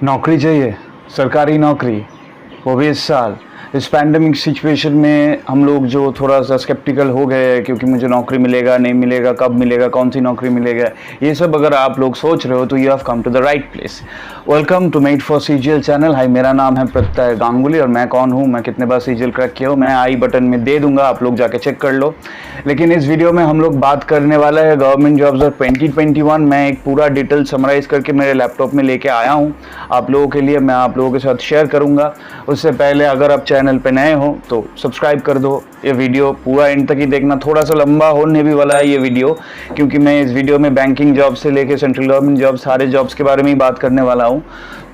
नौकरी चाहिए, सरकारी नौकरी, वो भी इस साल। इस पैंडमिक सिचुएशन में हम लोग जो थोड़ा सा स्केप्टिकल हो गए हैं क्योंकि मुझे नौकरी मिलेगा नहीं मिलेगा, कब मिलेगा, कौन सी नौकरी मिलेगा, ये सब अगर आप लोग सोच रहे हो तो you have come to the right place. Welcome to made for CGL channel. Hi, मेरा नाम है प्रत्यय गांगुली और मैं कौन हूँ, मैं कितने बार सीजीएल क्रैक किया हूँ, मैं आई बटन में दे दूंगा, आप लोग जाके चेक कर लो। लेकिन इस वीडियो में हम लोग बात करने वाला है गवर्नमेंट जॉब्स और 2021। मैं एक पूरा डिटेल समराइज करके मेरे लैपटॉप में लेके आया हूँ आप लोगों के लिए, मैं आप लोगों के साथ शेयर करूँगा। उससे पहले अगर आप चैनल पे नए हो तो सब्सक्राइब कर दो। ये वीडियो पूरा एंड तक ही देखना, थोड़ा सा लंबा होने भी वाला है ये वीडियो, क्योंकि मैं इस वीडियो में बैंकिंग जॉब से लेके सेंट्रल गवर्नमेंट जॉब, सारे जॉब्स के बारे में ही बात करने वाला हूँ।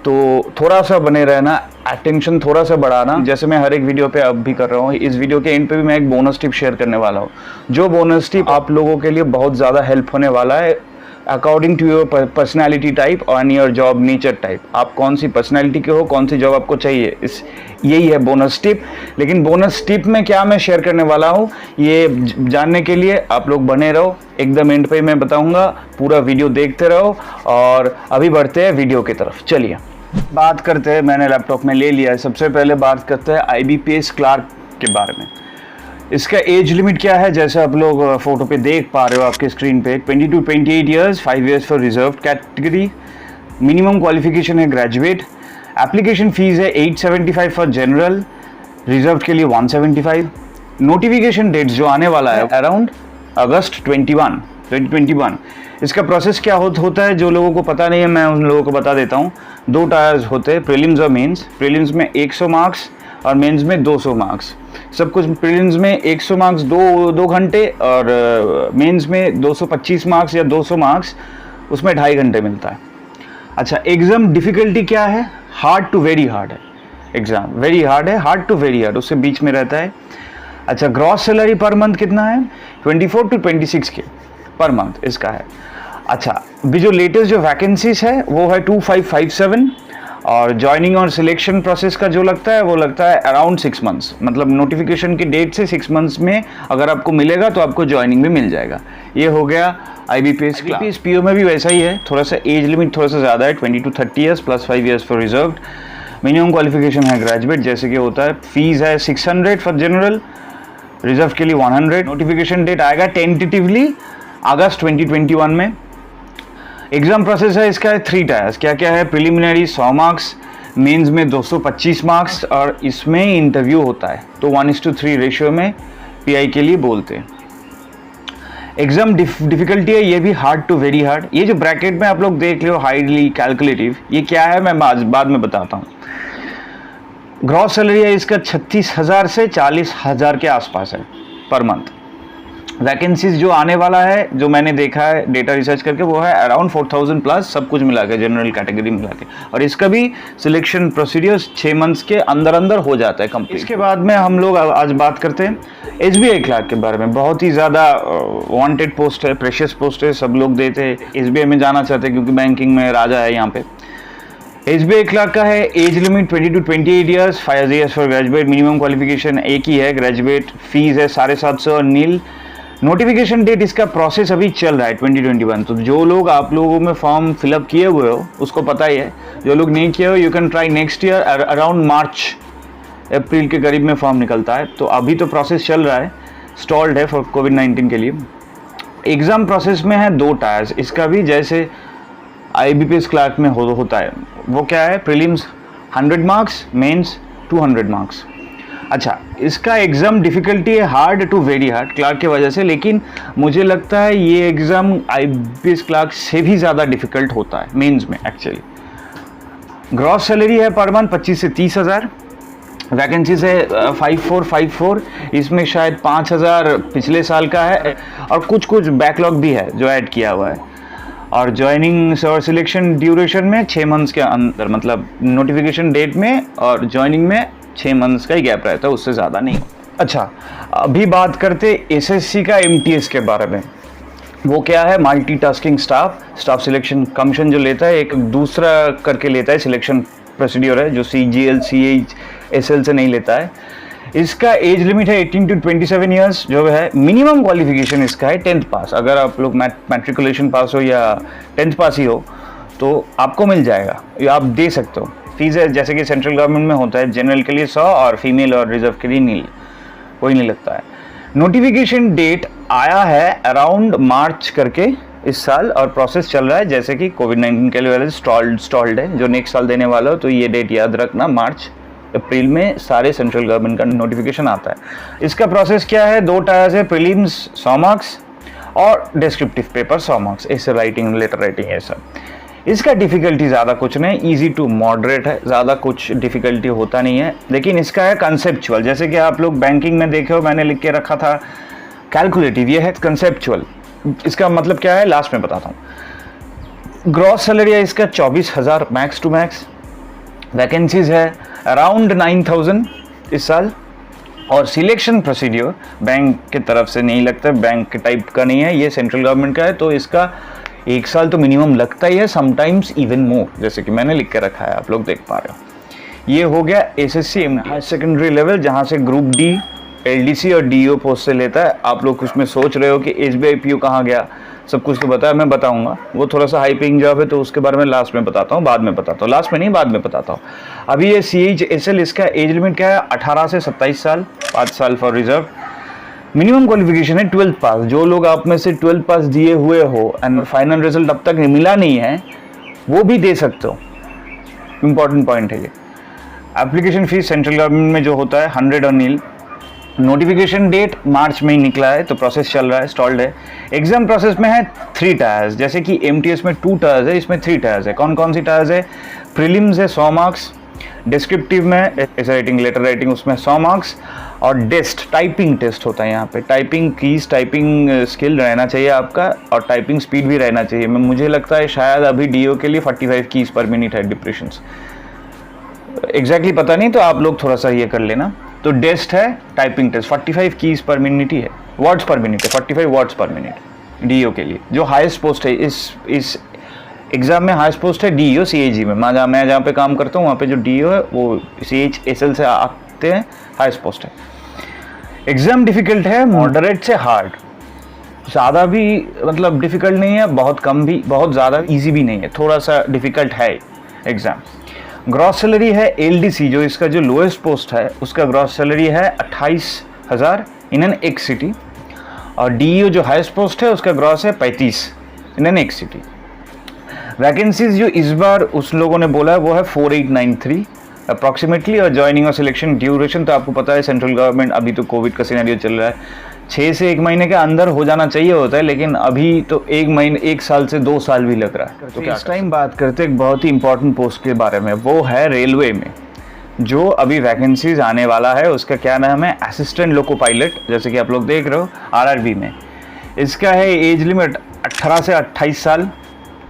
तो थोड़ा सा बने रहना, अटेंशन थोड़ा सा बढ़ाना, जैसे मैं हर एक वीडियो पे अब भी कर रहा हूँ। इस वीडियो के एंड पे भी मैं एक बोनस टिप शेयर करने वाला हूँ, जो बोनस टिप आप लोगों के लिए बहुत ज़्यादा हेल्प होने वाला है according to your personality type और योर जॉब नेचर टाइप। आप कौन सी पर्सनैलिटी के हो, कौन सी जॉब आपको चाहिए, यही है बोनस टिप। लेकिन बोनस टिप में क्या मैं शेयर करने वाला हूँ ये जानने के लिए आप लोग बने रहो, एकदम एंड पे मैं बताऊँगा, पूरा वीडियो देखते रहो। और अभी बढ़ते हैं वीडियो की तरफ, चलिए बात करते हैं। मैंने लैपटॉप में ले लिया है। सबसे पहले बात करते हैं IBPS क्लार्क के बारे में। इसका एज लिमिट क्या है, जैसे आप लोग फोटो पे देख पा रहे हो आपके स्क्रीन पे, 20 to 28 years, 5 years for reserve category, minimum qualification है ग्रेजुएट, एप्लीकेशन फीस है 875 फॉर जनरल, रिजर्व के लिए 175। नोटिफिकेशन डेट जो आने वाला है अराउंड अगस्त 2021। इसका प्रोसेस क्या होता है, जो लोगों को पता नहीं है मैं उन लोगों को बता देता हूँ। 2 टायर्स होते हैं, प्रीलिम्स और मेंस। प्रीलिम्स में 100 मार्क्स और मेंस में 200 मार्क्स। सब कुछ प्रीलिम्स में 100 मार्क्स 2 घंटे और मेंस में 225 मार्क्स या 200 मार्क्स, उसमें 2.5 घंटे मिलता है। अच्छा, एग्ज़ाम डिफ़िकल्टी क्या है, हार्ड टू वेरी हार्ड है। एग्ज़ाम वेरी हार्ड है, हार्ड टू वेरी हार्ड, उससे बीच में रहता है। अच्छा, ग्रॉस सैलरी पर मंथ कितना है, 24 to 26 के पर मंथ इसका है। अच्छा, अभी जो लेटेस्ट जो वैकेंसीज है वो है 2557 और ज्वाइनिंग और सिलेक्शन प्रोसेस का जो लगता है वो लगता है अराउंड 6 मंथ्स, मतलब नोटिफिकेशन की डेट से 6 मंथ्स में अगर आपको मिलेगा तो आपको ज्वाइनिंग भी मिल जाएगा। ये हो गया IBPS क्लास। PO में भी वैसा ही है, थोड़ा सा एज लिमिट थोड़ा सा ज़्यादा है, 20 to 30 years plus 5 years for reserved. Minimum qualification है ग्रेजुएट जैसे कि होता है। फीस है 600 फॉर जनरल, रिजर्व के लिए 100। नोटिफिकेशन डेट आएगा टेंटेटिवली अगस्त 2021 में। एग्जाम प्रोसेस है इसका 3 टायर्स। क्या क्या है, प्रिलिमिनरी 100 मार्क्स, मेंस में 225 मार्क्स और इसमें इंटरव्यू होता है, तो 1:3 रेशियो में PI के लिए बोलते हैं। एग्जाम डिफिकल्टी है ये भी हार्ड टू वेरी हार्ड। ये जो ब्रैकेट में आप लोग देख रहे हो हाईली कैलकुलेटिव, ये क्या है मैं बाद में बताता हूँ। ग्रॉस सैलरी है इसका 36,000 से 40,000 के आसपास है पर मंथ। वैकेंसीज जो आने वाला है, जो मैंने देखा है डेटा रिसर्च करके, वो है अराउंड 4,000 प्लस, सब कुछ मिला के, जनरल कैटेगरी मिला के। और इसका भी सिलेक्शन प्रोसीडियर्स 6 मंथ्स के अंदर अंदर हो जाता है कंप्लीट। इसके बाद में हम लोग आज बात करते हैं SBI क्लार्क के बारे में। बहुत ही ज़्यादा वांटेड पोस्ट है, प्रेशियस पोस्ट है, सब लोग देते हैं, SBI में जाना चाहते हैं क्योंकि बैंकिंग में राजा है यहाँ पे। SBI क्लार्क का है age limit 20 to 28 years, 5 years for graduate, minimum qualification एक ही है ग्रेजुएट, फीस है 750 और नील। नोटिफिकेशन डेट इसका प्रोसेस अभी चल रहा है 2021। तो जो लोग आप लोगों में फॉर्म फिलअप किए हुए हो उसको पता ही है, जो लोग नहीं किए हो you can try next year around March April के करीब में फॉर्म निकलता है। तो अभी तो प्रोसेस चल रहा है, स्टॉल्ड है फॉर कोविड-19 के लिए। एग्ज़ाम प्रोसेस में है 2 टायर्स, इसका भी जैसे IBPS क्लार्क में होता है। वो क्या है, प्रीलिम्स 100 मार्क्स, मेंस 200 मार्क्स। अच्छा, इसका एग्ज़ाम डिफ़िकल्टी है hard to very hard clerk की वजह से, लेकिन मुझे लगता है ये एग्ज़ाम IBPS क्लार्क से भी ज़्यादा डिफ़िकल्ट होता है मेंस में एक्चुअली। ग्रॉस सैलरी है पर मंथ 25 से 30,000। वैकेंसीज है 5454, इसमें शायद 5,000 पिछले साल का है और कुछ बैकलॉग भी है जो ऐड किया हुआ है। और ज्वाइनिंग और सिलेक्शन ड्यूरेशन में 6 मंथ्स के अंदर, मतलब नोटिफिकेशन डेट में और ज्वाइनिंग में 6 मंथ्स का ही गैप रहता है, उससे ज़्यादा नहीं। अच्छा, अभी बात करते SSC का MTS के बारे में। वो क्या है, मल्टीटास्किंग स्टाफ सिलेक्शन कमीशन जो लेता है, एक दूसरा करके लेता है, सिलेक्शन प्रोसीड्यूर है जो CGL CH SL से नहीं लेता है। इसका एज लिमिट है 18 to 27 ईयर्स जो है। मिनिमम क्वालिफिकेशन इसका है 10th पास। अगर आप लोग मैट्रिकुलेशन पास हो या 10th पास ही हो तो आपको मिल जाएगा, ये आप दे सकते हो। फीस है जैसे कि सेंट्रल गवर्नमेंट में होता है, जनरल के लिए 100 और फीमेल और रिजर्व के लिए नील, कोई नहीं लगता है। नोटिफिकेशन डेट आया है अराउंड मार्च करके इस साल, और प्रोसेस चल रहा है जैसे कि कोविड-19 के लिए वाले स्टॉल्ड है, जो नेक्स्ट साल देने वाला हो। तो ये डेट याद रखना, मार्च अप्रैल में सारे सेंट्रल गवर्नमेंट का नोटिफिकेशन आता है। इसका प्रोसेस क्या है, 2 टायर्स है, प्रीलिम्स 100 मार्क्स और डिस्क्रिप्टिव पेपर 100 मार्क्स, ऐसे राइटिंग, लेटर राइटिंग है सब। इसका डिफ़िकल्टी ज़्यादा कुछ नहीं, इजी टू मॉडरेट है, ज़्यादा कुछ डिफ़िकल्टी होता नहीं है। लेकिन इसका है कंसेप्चुअल, जैसे कि आप लोग बैंकिंग में देखे हो, मैंने लिख के रखा था कैलकुलेटिव, ये है कंसेप्चुअल। इसका मतलब क्या है लास्ट में बताता हूँ। ग्रॉस सैलरी है इसका 24,000 मैक्स टू मैक्स। वैकेंसीज है अराउंड 9,000 इस साल। और सिलेक्शन प्रोसीड्यूर बैंक की तरफ से नहीं लगता, बैंक के टाइप का नहीं है, ये सेंट्रल गवर्नमेंट का है, तो इसका 1 साल तो मिनिमम लगता ही है, समटाइम्स इवन मोर, जैसे कि मैंने लिख के रखा है, आप लोग देख पा रहे हो। ये हो गया एसएससी हायर सेकेंडरी लेवल, जहाँ से ग्रुप डी, एलडीसी और डीओ पोस्ट से लेता है। आप लोग उसमें सोच रहे हो कि एसबीआई पीओ कहाँ गया, सब कुछ तो बताया, मैं बताऊंगा। वो थोड़ा सा हाई पेइंग जॉब है, तो उसके बारे में लास्ट में बताता हूँ, बाद में बताता हूँ, लास्ट में नहीं, बाद में बताता हूँ। अभी ये CHSL, इसका एज लिमिट क्या है, 18 से 27 साल, 5 साल फॉर रिजर्व। मिनिमम क्वालिफिकेशन है 12th पास। जो लोग आप में से 12th पास दिए हुए हो एंड फाइनल रिजल्ट अब तक मिला नहीं है, वो भी दे सकते हो, इंपॉर्टेंट पॉइंट है ये। एप्लीकेशन फीस सेंट्रल गवर्नमेंट में जो होता है 100 और नील। नोटिफिकेशन डेट मार्च में ही निकला है, तो प्रोसेस चल रहा है, स्टॉल्ड है। एग्जाम प्रोसेस में है 3 टायर्स, जैसे कि MTS में 2 टायर्स है, इसमें 3 टायर्स है। कौन कौन सी टायर्स है, प्रीलिम्स है 100 मार्क्स, डिस्क्रिप्टिव में ऐसे राइटिंग, लेटर राइटिंग, उसमें 100 मार्क्स, और टेस्ट, टाइपिंग टेस्ट होता है यहाँ पे। टाइपिंग कीज, टाइपिंग स्किल रहना चाहिए आपका, और टाइपिंग स्पीड भी रहना चाहिए। मुझे लगता है शायद अभी DO के लिए 45 कीज पर मिनट है, डिप्रेशंस एग्जैक्टली पता नहीं, तो आप लोग थोड़ा सा ये कर लेना। तो टेस्ट है टाइपिंग टेस्ट, 45 कीज पर मिनट ही है, वर्ड्स पर मिनट है, 45 वर्ड्स पर मिनट DO के लिए। जो हाईएस्ट पोस्ट है इस एग्जाम में, हाईएस्ट पोस्ट है DO CAG में। मैं जहाँ पे काम करता हूँ वहाँ पे जो DO है वो CHSL से आते हैं, हाईएस्ट पोस्ट है। एग्जाम डिफिकल्ट है, मॉडरेट से हार्ड, ज़्यादा भी मतलब डिफिकल्ट नहीं है, बहुत कम भी, बहुत ज़्यादा इजी भी नहीं है, थोड़ा सा डिफिकल्ट है एग्जाम। ग्रॉस सैलरी है LDC, जो इसका जो लोएस्ट पोस्ट है उसका ग्रॉस सैलरी है 28,000 इन एन एक सिटी, और DO जो हाईएस्ट पोस्ट है उसका ग्रॉस है 35 इन एन एक सिटी। वैकेंसीज जो इस बार उस लोगों ने बोला है वो है 4893 अप्रॉक्सीमेटली, और ज्वाइनिंग और सिलेक्शन ड्यूरेशन तो आपको पता है, सेंट्रल गवर्नमेंट अभी तो कोविड का सिनेरियो चल रहा है, 6 से 1 महीने के अंदर हो जाना चाहिए होता है, लेकिन अभी तो 1 साल से 2 साल भी लग रहा है। तो इस टाइम बात करते हैं एक बहुत ही इंपॉर्टेंट पोस्ट के बारे में, वो है रेलवे में जो अभी वैकेंसीज आने वाला है, उसका क्या नाम है, असिस्टेंट लोको पायलट, जैसे कि आप लोग देख रहे हो RRB में। इसका है एज लिमिट 18 से 28 साल,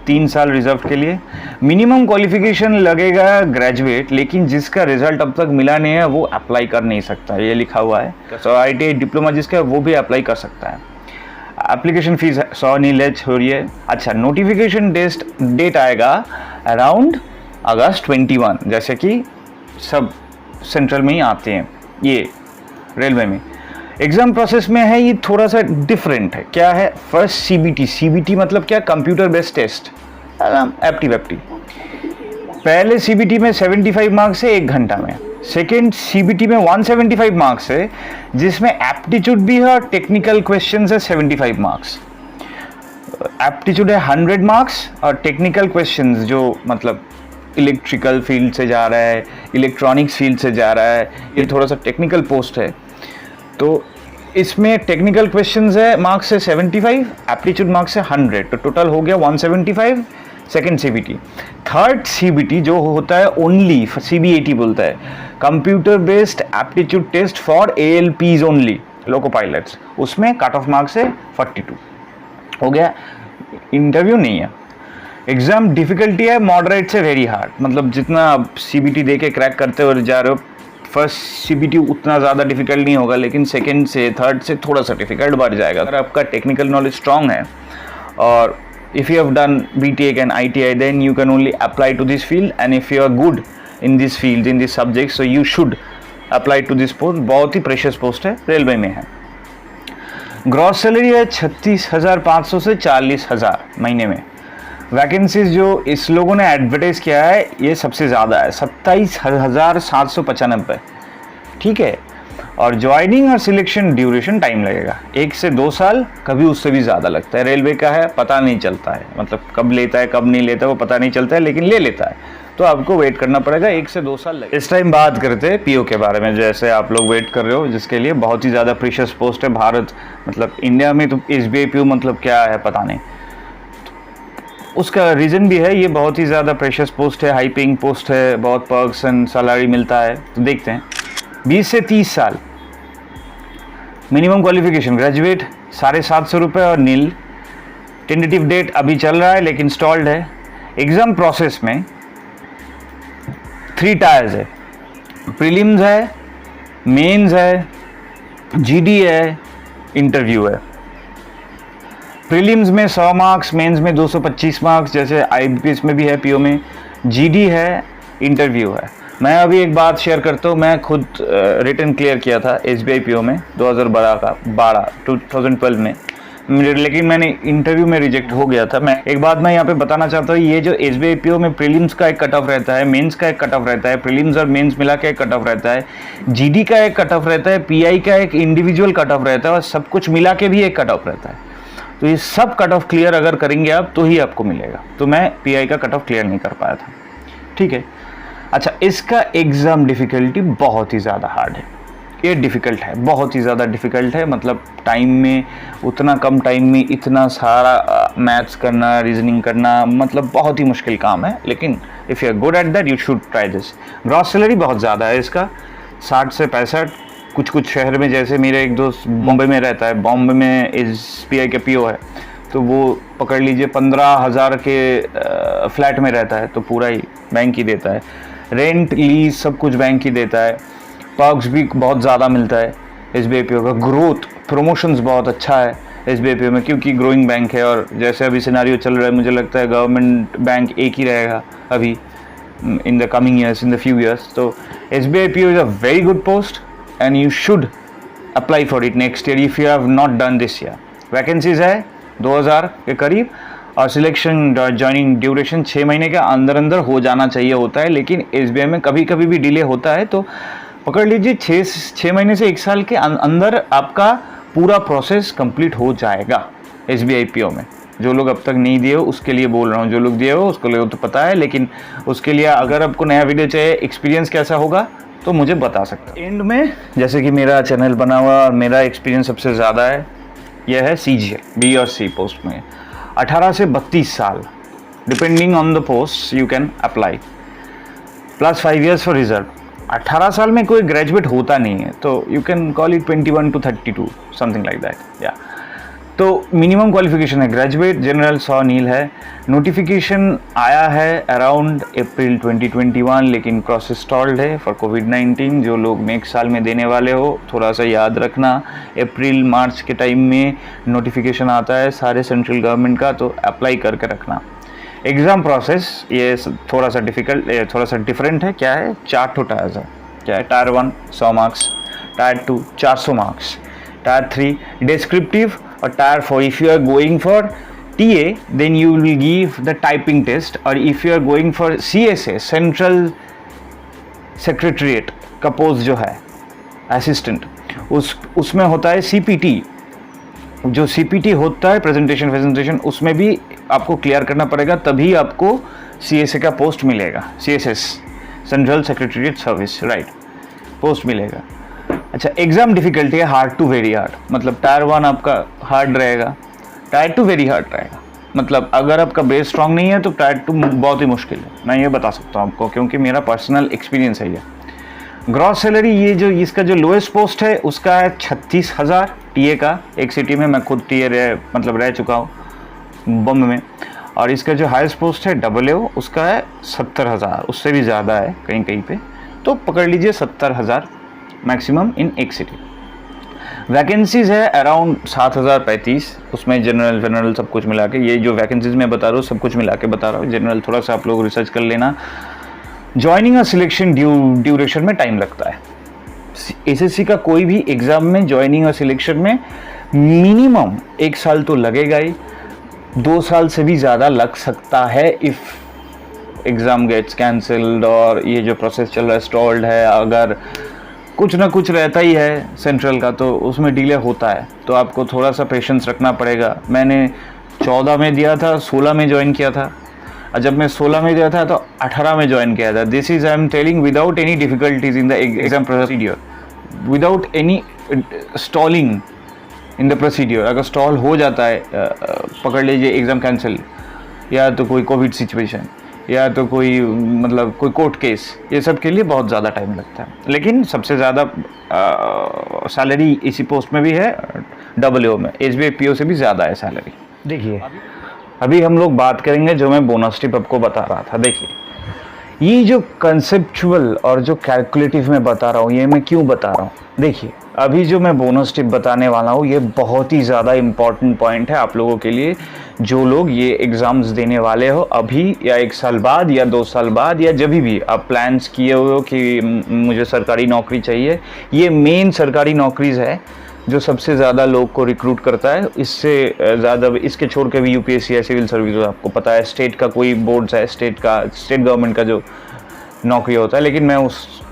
3 साल रिजर्व के लिए। मिनिमम क्वालिफिकेशन लगेगा ग्रेजुएट, लेकिन जिसका रिजल्ट अब तक मिला नहीं है वो अप्लाई कर नहीं सकता, ये लिखा हुआ है। तो ITI डिप्लोमा जिसका है वो भी अप्लाई कर सकता है। एप्लीकेशन फीस 100 नीलेज हो रही है। अच्छा, नोटिफिकेशन डेट आएगा अराउंड अगस्त 21, जैसे कि सब सेंट्रल में ही आते हैं ये रेलवे में। एग्जाम प्रोसेस में है ये थोड़ा सा डिफरेंट है। क्या है, फर्स्ट CBT मतलब क्या, कंप्यूटर बेस्ड टेस्ट, एप्टी। पहले CBT में 75 मार्क्स है 1 घंटा में। सेकेंड CBT में 175 मार्क्स है, जिसमें एप्टीट्यूड भी है और टेक्निकल क्वेश्चंस है 75 मार्क्स। एप्टीट्यूड है 100 मार्क्स, और टेक्निकल क्वेश्चंस जो मतलब इलेक्ट्रिकल फील्ड से जा रहा है, इलेक्ट्रॉनिक्स फील्ड से जा रहा है, ये थोड़ा सा टेक्निकल पोस्ट है, तो इसमें टेक्निकल क्वेश्चंस है मार्क्स है 75, एप्टीट्यूड मार्क्स है 100, तो टोटल हो गया 175। Second CBT। थर्ड CBT जो होता है ओनली CBAT बोलता है, computer based aptitude test for ALPs only, loco pilots, उसमें कट ऑफ मार्क्स है 42, हो गया, इंटरव्यू नहीं है। एग्जाम डिफिकल्टी है मॉडरेट से वेरी हार्ड, मतलब जितना आप CBT दे के क्रैक करते हुए जा रहे हो, फर्स्ट CBT उतना ज़्यादा डिफिकल्ट नहीं होगा, लेकिन सेकंड से थर्ड से थोड़ा सा डिफिकल्ट बढ़ जाएगा। अगर आपका टेक्निकल नॉलेज स्ट्रॉन्ग है, और if you have done BTech and ITI, then you can only apply to this field, and if you are good in this field, in this subject, so you should apply to this post. बहुत ही precious post है, railway में है। Gross salary है 36,500 से 40,000 महीने में। Vacancies जो इस लोगों ने एडवर्टाइज किया है ये सबसे ज़्यादा है, 27,795, ठीक है। और ज्वाइनिंग और सिलेक्शन ड्यूरेशन टाइम लगेगा, 1 से 2 साल, कभी उससे भी ज़्यादा लगता है। रेलवे का है, पता नहीं चलता है, मतलब कब लेता है कब नहीं लेता है वो पता नहीं चलता है, लेकिन ले लेता है, तो आपको वेट करना पड़ेगा, 1 से 2 साल लगेगा। इस टाइम बात करते हैं पीओ के बारे में, जैसे आप लोग वेट कर रहे हो, जिसके लिए बहुत ही ज़्यादा प्रीशियस पोस्ट है। भारत मतलब इंडिया में तो एसबीआई पीओ मतलब क्या है पता नहीं, उसका रीज़न भी है, ये बहुत ही ज़्यादा प्रेशियस पोस्ट है, हाई पेइंग पोस्ट है, बहुत पर्क्स एंड सैलरी मिलता है। तो देखते हैं, 20 से 30 साल, मिनिमम क्वालिफिकेशन ग्रेजुएट, 750 रुपये और नील। टेंटेटिव डेट अभी चल रहा है लेकिन स्टॉल्ड है। एग्ज़ाम प्रोसेस में 3 टायर्स है, प्रीलिम्स है, मेंस है, जीडी है, इंटरव्यू है। प्रीलिम्स में 100 मार्क्स, मेंस में 225 मार्क्स, जैसे आईबीपीएस में भी है, पीओ में। जीडी है, इंटरव्यू है। मैं अभी एक बात शेयर करता हूँ, मैं खुद रिटन क्लियर किया था एसबीआई पीओ में 2012 में, लेकिन मैंने इंटरव्यू में रिजेक्ट हो गया था। मैं एक बात मैं यहाँ पे बताना चाहता हूँ, ये जो एसबीआई पीओ में प्रीलिम्स का एक कट ऑफ रहता है, मेंस का एक कट ऑफ रहता है, प्रीलिम्स और मेंस मिला के एक कट ऑफ रहता है, जीडी का एक कट ऑफ रहता है, पीआई का एक इंडिविजुअल कट ऑफ रहता है, और सब कुछ मिला के भी एक कट ऑफ रहता है। तो ये सब कट ऑफ क्लियर अगर करेंगे आप तो ही आपको मिलेगा। तो मैं पीआई का कट ऑफ क्लियर नहीं कर पाया था, ठीक है। अच्छा, इसका एग्ज़ाम डिफ़िकल्टी बहुत ही ज़्यादा हार्ड है, ये डिफ़िकल्ट है, बहुत ही ज़्यादा डिफ़िकल्ट है। मतलब टाइम में, उतना कम टाइम में इतना सारा मैथ्स करना, रीजनिंग करना, मतलब बहुत ही मुश्किल काम है। लेकिन if you are good at that you should try this. Gross salary बहुत ज़्यादा है इसका, 60 से 65। कुछ शहर में, जैसे मेरे एक दोस्त बॉम्बे में रहता है, बॉम्बे में एसबीआई के पीओ है, तो वो पकड़ लीजिए 15,000 के फ्लैट में रहता है, तो पूरा ही बैंक ही देता है, रेंट लीज सब कुछ बैंक ही देता है, पर्क्स भी बहुत ज़्यादा मिलता है एसबीआई पीओ का। ग्रोथ, प्रमोशंस बहुत अच्छा है एसबीआई पीओ में, क्योंकि ग्रोइंग बैंक है। और जैसे अभी सिनेरियो चल रहा है, मुझे लगता है गवर्नमेंट बैंक एक ही रहेगा अभी in the coming years, in the few years. तो SBI PO is a very good post and you should apply for it next year if you have not done this year. Vacancies है 2000 के करीब, और selection joining duration 6 महीने के अंदर अंदर हो जाना चाहिए होता है, लेकिन एसबीआई में कभी कभी भी डिले होता है। तो पकड़ लीजिए 6 महीने से 1 साल के अंदर आपका पूरा प्रोसेस कंप्लीट हो जाएगा एसबीआई पीओ में। जो लोग अब तक नहीं दिए हो उसके लिए बोल रहा हूँ, जो लोग दिए हो उसको लिए तो पता है, लेकिन उसके लिए अगर आपको नया वीडियो चाहिए, एक्सपीरियंस कैसा होगा तो मुझे बता सकते हैं। एंड में जैसे कि मेरा चैनल बना हुआ और मेरा एक्सपीरियंस सबसे ज़्यादा है, यह है सीजीएल बी और सी पोस्ट में 18 से 32 साल, depending on the post you can apply, plus 5 years for reserve. 18 साल में कोई ग्रेजुएट होता नहीं है, तो you can call it 21 to 32 something like that, या। तो मिनिमम क्वालिफिकेशन है ग्रेजुएट, जनरल 100 नील है। नोटिफिकेशन आया है अराउंड अप्रैल 2021, लेकिन प्रोसेस स्टॉल्ड है फॉर कोविड-19। जो लोग नेक्स्ट साल में देने वाले हो थोड़ा सा याद रखना, अप्रैल मार्च के टाइम में नोटिफिकेशन आता है सारे सेंट्रल गवर्नमेंट का, तो अप्लाई करके रखना। एग्ज़ाम प्रोसेस ये थोड़ा सा डिफरेंट है। क्या है, 4 टायर्स है। क्या है, tyre 1 100 marks, tyre 2 400 marks, tyre 3 descriptive, और tyre 4 if you are going for TA then you will give the typing test, और if you are going for CSA central secretariat का पोस्ट जो है असिस्टेंट, उसमें होता है CPT। जो CPT होता है प्रेजेंटेशन, उसमें भी आपको क्लियर करना पड़ेगा, तभी आपको CSA का पोस्ट मिलेगा, CSS central secretariat service, right, post मिलेगा। अच्छा, एग्ज़ाम डिफ़िकल्टी है हार्ड टू वेरी हार्ड, मतलब टायर 1 आपका हार्ड रहेगा, टायर 2 वेरी हार्ड रहेगा। मतलब अगर आपका बेस स्ट्रॉन्ग नहीं है तो टायर 2 बहुत ही मुश्किल है, मैं ये बता सकता हूँ आपको, क्योंकि मेरा पर्सनल एक्सपीरियंस है ये। ग्रॉस सैलरी, ये जो इसका जो लोएस्ट पोस्ट है उसका है 36,000 टीए का, एक सिटी में। मैं खुद टीए रह चुका हूँ बम्बे में। और इसका जो हाईएस्ट पोस्ट है AAO, उसका है 70,000, उससे भी ज़्यादा है कहीं पे, तो पकड़ लीजिए 70,000 मैक्सिमम इन एक सिटी। वैकेंसीज है अराउंड 7,035, उसमें जनरल सब कुछ मिला के, ये जो वैकेंसीज मैं बता रहा हूँ सब कुछ मिला के बता रहा हूँ। जनरल थोड़ा सा आप लोग रिसर्च कर लेना। ज्वाइनिंग और सिलेक्शन ड्यूरेशन में टाइम लगता है। एसएससी का कोई भी एग्ज़ाम में ज्वाइनिंग और सिलेक्शन में मिनिमम 1 साल तो लगेगा ही। 2 साल से भी ज़्यादा लग सकता है इफ़ एग्ज़ाम गेट्स कैंसल्ड और ये जो प्रोसेस चल रहा है स्टॉल्ड है। अगर कुछ ना कुछ रहता ही है सेंट्रल का तो उसमें डिले होता है, तो आपको थोड़ा सा पेशेंस रखना पड़ेगा। मैंने 14 में दिया था, 16 में ज्वाइन किया था, और जब मैं 16 में दिया था तो 18 में ज्वाइन किया था। This is I am telling without any difficulties in the exam procedure, without any stalling in the procedure. अगर स्टॉल हो जाता है, पकड़ लीजिए एग्ज़ाम कैंसिल, या तो कोई कोविड सिचुएशन, या तो कोई मतलब कोई कोर्ट केस, ये सब के लिए बहुत ज़्यादा टाइम लगता है। लेकिन सबसे ज़्यादा सैलरी इसी पोस्ट में भी है, WO में, SBI PO से भी ज़्यादा है सैलरी। देखिए अभी हम लोग बात करेंगे जो मैं बोनस टिप आपको बता रहा था। देखिए ये जो कंसेप्चुअल और जो कैलकुलेटिव में बता रहा हूँ, ये मैं क्यों बता रहा हूँ? देखिए अभी जो मैं बोनस टिप बताने वाला हूँ ये बहुत ही ज़्यादा इम्पॉर्टेंट पॉइंट है आप लोगों के लिए, जो लोग ये एग्ज़ाम्स देने वाले हो अभी, या 1 साल बाद, या 2 साल बाद, या जब भी आप प्लान्स किए हुए हो कि मुझे सरकारी नौकरी चाहिए। ये मेन सरकारी नौकरीज़ है जो सबसे ज़्यादा लोग को रिक्रूट करता है। इससे ज़्यादा इसके छोड़ के भी UPSC है, सिविल सर्विस, आपको पता है स्टेट का कोई बोर्ड्स है, स्टेट गवर्नमेंट का जो नौकरी होता है, लेकिन मैं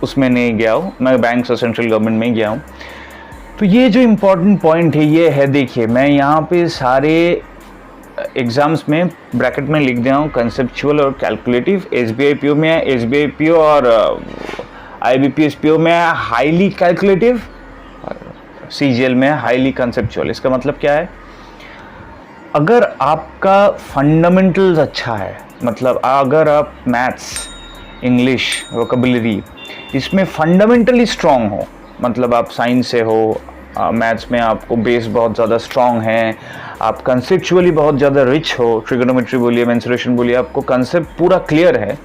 उसमें नहीं गया हूँ, मैं बैंक और सेंट्रल गवर्नमेंट में ही गया हूँ। तो ये जो इम्पोर्टेंट पॉइंट है ये है, देखिए मैं यहाँ पे सारे एग्ज़ाम्स में ब्रैकेट में लिख दिया हूँ कंसेप्चुअल और कैलकुलेटिव। SBI PO में है, SBI PO और IBPS PO में है हाईली कैलकुलेटिव, CGL में है हाईली कंसेप्चुअल। इसका मतलब क्या है? अगर आपका फंडामेंटल्स अच्छा है, मतलब अगर आप मैथ्स, इंग्लिश, वोकेबुलरी इसमें फंडामेंटली स्ट्रॉन्ग हो, मतलब आप साइंस से हो, मैथ्स में आपको बेस बहुत ज़्यादा स्ट्रॉन्ग है, आप कंसेप्चुअली बहुत ज़्यादा रिच हो, ट्रिगोनोमेट्री बोलिए, मेंसुरेशन बोलिए, आपको कंसेप्ट पूरा क्लियर है,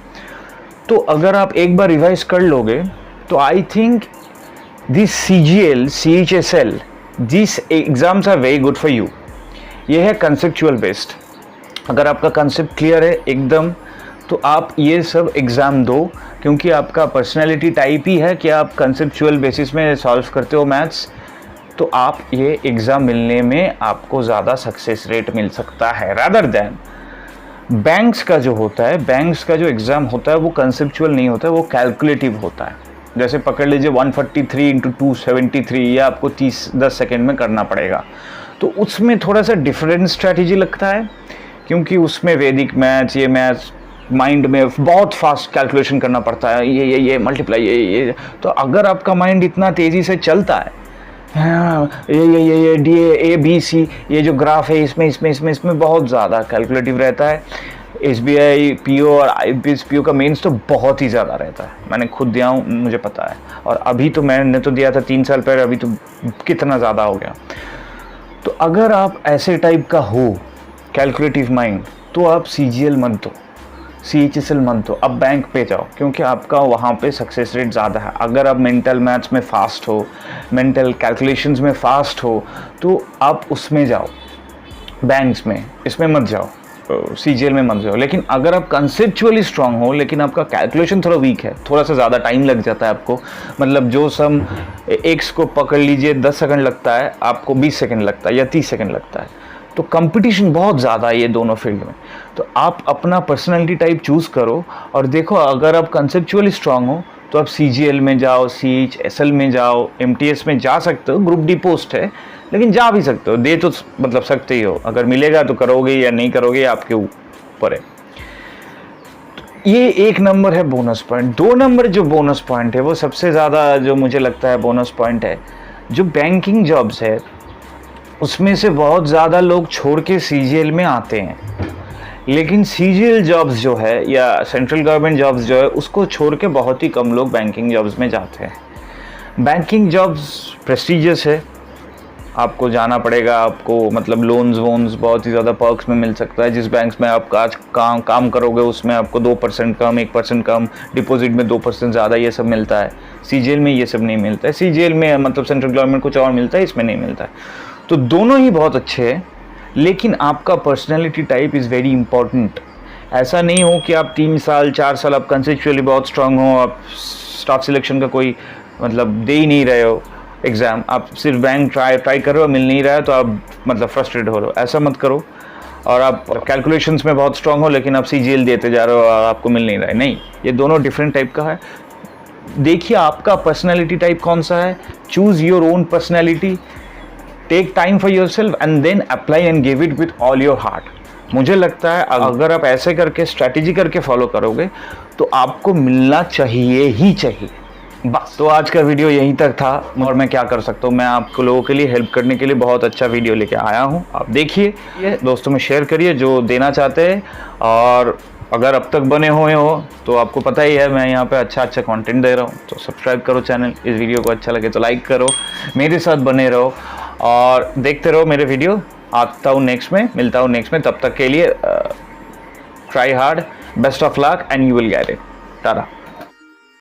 तो अगर आप एक बार रिवाइज कर लोगे तो I think this CGL, CHSL, this exams are very good for you. ये है कंसेप्चुअल बेस्ड। अगर आपका कंसेप्ट क्लियर है एकदम, तो आप ये सब एग्ज़ाम दो, क्योंकि आपका पर्सनैलिटी टाइप ही है कि आप कंसेप्चुअल बेसिस में सॉल्व करते हो मैथ्स, तो आप ये एग्ज़ाम मिलने में आपको ज़्यादा सक्सेस रेट मिल सकता है रादर दैन बैंक्स का जो होता है। बैंक्स का जो एग्ज़ाम होता है वो कंसेप्चुअल नहीं होता है, वो कैलकुलेटिव होता है। जैसे पकड़ लीजिए 143 × 273, ये आपको 10 सेकेंड में करना पड़ेगा, तो उसमें थोड़ा सा डिफरेंट स्ट्रैटेजी लगता है, क्योंकि उसमें वैदिक मैथ्स, ये मैथ्स माइंड में बहुत फास्ट कैलकुलेशन करना पड़ता है, ये मल्टीप्लाई, ये। तो अगर आपका माइंड इतना तेज़ी से चलता है, हाँ, ये DABC, ये जो ग्राफ है इसमें बहुत ज़्यादा कैलकुलेटिव रहता है। SBI PO और IBPS PO का मेंस तो बहुत ही ज़्यादा रहता है, मैंने खुद दिया हूँ, मुझे पता है। और अभी तो मैंने तो दिया था 3 साल पहले, अभी तो कितना ज़्यादा हो गया। तो अगर आप ऐसे टाइप का हो कैलकुलेटिव माइंड, तो आप CGL मत दो, CHSL मत दो, अब बैंक पे जाओ, क्योंकि आपका वहाँ पे सक्सेस रेट ज़्यादा है। अगर आप मेंटल मैथ्स में फ़ास्ट हो, मेंटल कैलकुलेशंस में फ़ास्ट हो, तो आप उसमें जाओ, बैंक्स में, इसमें मत जाओ, CGL में मत जाओ। लेकिन अगर आप कंसेप्चुअली स्ट्रांग हो, लेकिन आपका कैलकुलेशन थोड़ा वीक है, थोड़ा सा ज़्यादा टाइम लग जाता है आपको, मतलब जो सम x को पकड़ लीजिए 10 सेकंड लगता है, आपको 20 सेकंड लगता है या 30 सेकंड लगता है, तो कंपटीशन बहुत ज़्यादा है ये दोनों फील्ड में। तो आप अपना पर्सनैलिटी टाइप चूज़ करो और देखो, अगर आप कंसेप्चुअली स्ट्रांग हो तो आप CGL में जाओ, CHSL में जाओ, MTS में जा सकते हो, ग्रुप D पोस्ट है, लेकिन जा भी सकते हो, दे तो मतलब सकते ही हो। अगर मिलेगा तो करोगे या नहीं करोगे आपके ऊपर है। तो ये 1 नंबर है बोनस पॉइंट। 2 नंबर जो बोनस पॉइंट है वो सबसे ज़्यादा जो मुझे लगता है बोनस पॉइंट है, जो बैंकिंग जॉब्स है उसमें से बहुत ज़्यादा लोग छोड़ के CGL में आते हैं, लेकिन CGL जॉब्स जो है या सेंट्रल गवर्नमेंट जॉब्स जो है उसको छोड़ के बहुत ही कम लोग बैंकिंग जॉब्स में जाते हैं। बैंकिंग जॉब्स प्रेस्टीजियस है, आपको जाना पड़ेगा, आपको मतलब लोन्स वोन्स बहुत ही ज़्यादा पर्क्स में मिल सकता है। जिस बैंक्स में आप आज काम करोगे उसमें आपको 2% कम, 1% कम, डिपॉजिट में 2% ज़्यादा, ये सब मिलता है। CGL में ये सब नहीं मिलता है। CGL में मतलब सेंट्रल गवर्नमेंट कुछ और मिलता है, इसमें नहीं मिलता है। तो दोनों ही बहुत अच्छे हैं, लेकिन आपका personality type is very important. ऐसा नहीं हो कि आप 3 साल 4 साल आप कंसेप्चुअली बहुत स्ट्रांग हो, आप स्टाफ सिलेक्शन का कोई मतलब दे ही नहीं रहे हो एग्ज़ाम, आप सिर्फ बैंक ट्राई कर रहे हो, मिल नहीं रहा है तो आप मतलब फ्रस्ट्रेट हो रहे हो, ऐसा मत करो। और आप कैलकुलेशंस में बहुत स्ट्रांग हो लेकिन आप CGL देते जा रहे हो और आपको मिल नहीं रहा है। नहीं, ये दोनों डिफरेंट टाइप का है। देखिए आपका पर्सनैलिटी टाइप कौन सा है, choose your own personality, take time for yourself and then apply and give it with all your heart. मुझे लगता है अगर आप ऐसे करके स्ट्रैटेजी करके फॉलो करोगे तो आपको मिलना चाहिए ही चाहिए। बस, तो आज का वीडियो यहीं तक था और मैं क्या कर सकता हूँ, मैं आपको लोगों के लिए हेल्प करने के लिए बहुत अच्छा वीडियो लेके आया हूँ। आप देखिए, दोस्तों में शेयर करिए जो देना चाहते हैं, और अगर अब तक बने हुए हो तो आपको पता ही है मैं यहाँ पे अच्छा कंटेंट दे रहा हूँ, तो सब्सक्राइब करो चैनल। इस वीडियो को अच्छा लगे तो लाइक करो, मेरे साथ बने रहो और देखते रहो मेरे वीडियो। आता हूँ नेक्स्ट में, मिलता हूँ नेक्स्ट में। तब तक के लिए try hard, best of luck and you will get it. Tata.